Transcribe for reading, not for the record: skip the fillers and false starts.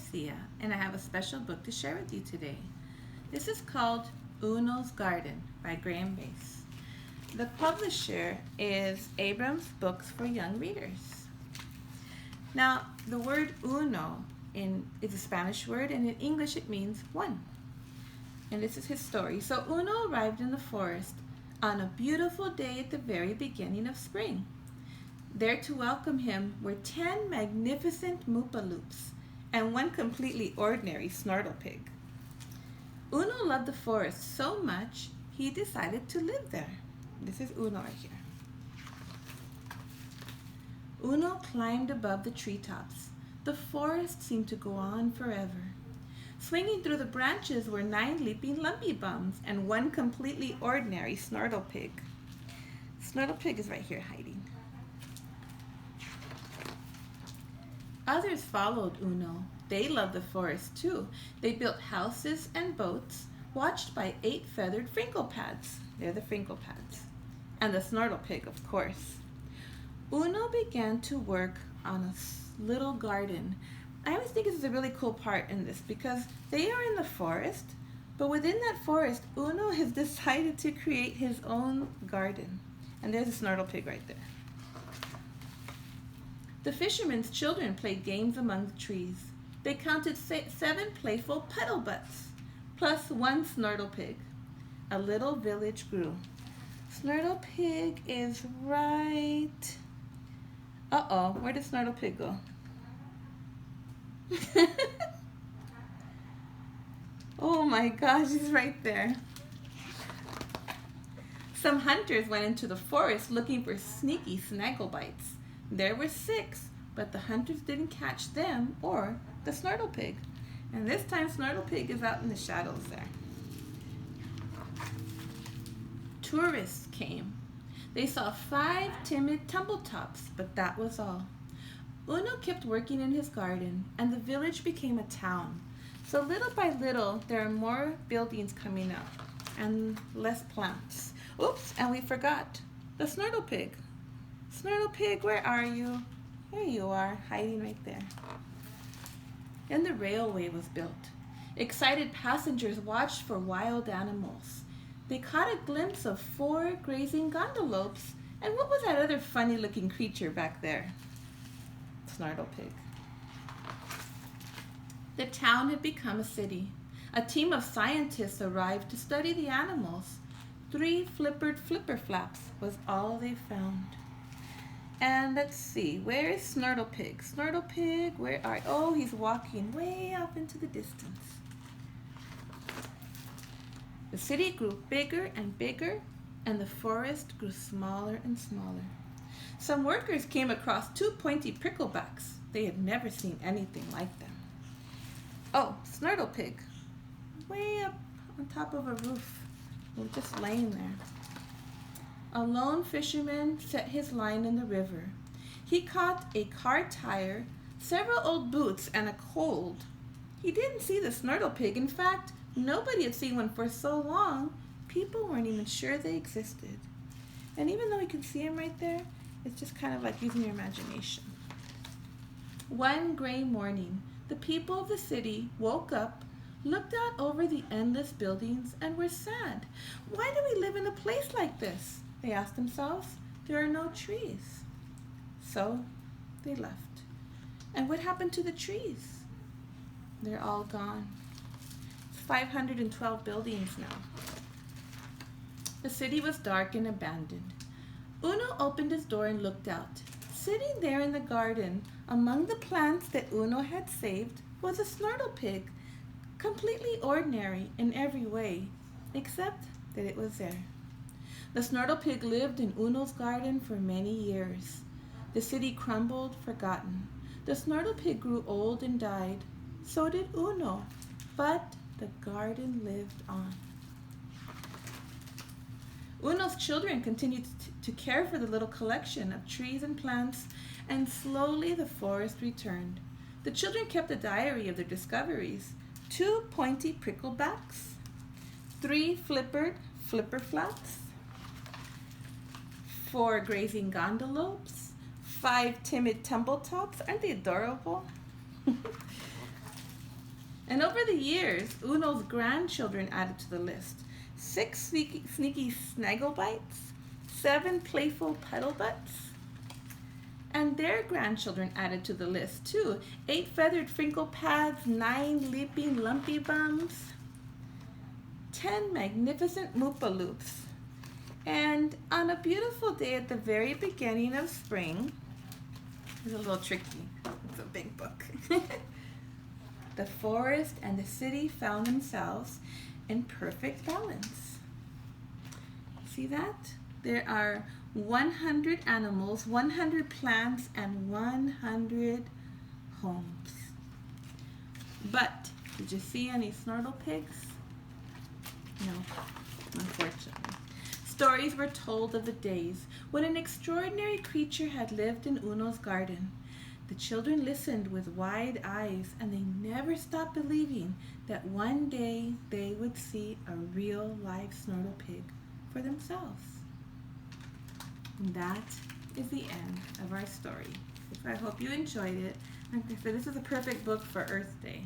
Garcia, and I have a special book to share with you today. This is called Uno's Garden by Graham Base. The publisher is Abrams Books for Young Readers. Now, the word uno is a Spanish word, and in English it means one. And this is his story. So Uno arrived in the forest on a beautiful day at the very beginning of spring. There to welcome him were 10 magnificent moopaloops and one completely ordinary snortle-pig. Uno loved the forest so much he decided to live there. This is Uno right here. Uno climbed above the treetops. The forest seemed to go on forever. Swinging through the branches were 9 leaping lumpy bums and one completely ordinary snortle-pig. Snortle-pig is right here hiding. Others followed Uno. They loved the forest too. They built houses and boats, watched by 8 feathered Frinklepads. They're the Frinklepads. And the Snortle-Pig, of course. Uno began to work on a little garden. I always think this is a really cool part in this because they are in the forest, but within that forest, Uno has decided to create his own garden. And there's a Snortle-Pig right there. The fishermen's children played games among the trees. They counted 7 playful puddle butts, plus 1 Snortle-Pig. A little village grew. Snortle-Pig is right... Uh-oh, where did Snortle-Pig go? Oh my gosh, he's right there. Some hunters went into the forest looking for sneaky snagglebites. There were 6, but the hunters didn't catch them or the Snortle-Pig. And this time Snortle-Pig is out in the shadows there. Tourists came. They saw 5 timid tumbletops, but that was all. Uno kept working in his garden, and the village became a town. So little by little, there are more buildings coming up, and less plants. Oops, and we forgot the Snortle-Pig. Snortle-Pig, where are you? Here you are, hiding right there. Then the railway was built. Excited passengers watched for wild animals. They caught a glimpse of 4 grazing gondolopes, and what was that other funny-looking creature back there? Snortle-Pig. The town had become a city. A team of scientists arrived to study the animals. 3 flippered flipper flaps was all they found. And let's see, where is Snortle-Pig? Snortle-Pig, where are you? Oh, he's walking way off into the distance. The city grew bigger and bigger, and the forest grew smaller and smaller. Some workers came across 2 pointy pricklebacks. They had never seen anything like them. Oh, Snortle-Pig, way up on top of a roof, just laying there. A lone fisherman set his line in the river. He caught a car tire, several old boots, and a cold. He didn't see the Snortle-Pig. In fact, nobody had seen one for so long, people weren't even sure they existed. And even though you can see him right there, it's just kind of like using your imagination. One gray morning, the people of the city woke up, looked out over the endless buildings, and were sad. Why do we live in a place like this? They asked themselves. There are no trees. So they left. And what happened to the trees? They're all gone. 512 buildings now. The city was dark and abandoned. Uno opened his door and looked out. Sitting there in the garden, among the plants that Uno had saved, was a Snortle-Pig, completely ordinary in every way, except that it was there. The Snortle-Pig lived in Uno's garden for many years. The city crumbled, forgotten. The Snortle-Pig grew old and died. So did Uno, but the garden lived on. Uno's children continued to care for the little collection of trees and plants, and slowly the forest returned. The children kept a diary of their discoveries. 2 pointy pricklebacks, 3 flipper flaps, 4 grazing gondolopes, 5 timid tumbletops. Aren't they adorable? And over the years, Uno's grandchildren added to the list. 6 sneaky snaggle bites, 7 playful puddle butts, and their grandchildren added to the list too. 8 feathered frinkle pads, 9 leaping lumpy bums, 10 magnificent moopaloops. And on a beautiful day at the very beginning of spring, it's a little tricky, it's a big book. The forest and the city found themselves in perfect balance. See that? There are 100 animals, 100 plants, and 100 homes. But did you see any snortle pigs? No, unfortunately. Stories were told of the days when an extraordinary creature had lived in Uno's garden. The children listened with wide eyes, and they never stopped believing that one day they would see a real live snortle pig for themselves. And that is the end of our story. I hope you enjoyed it. Like I said, this is a perfect book for Earth Day.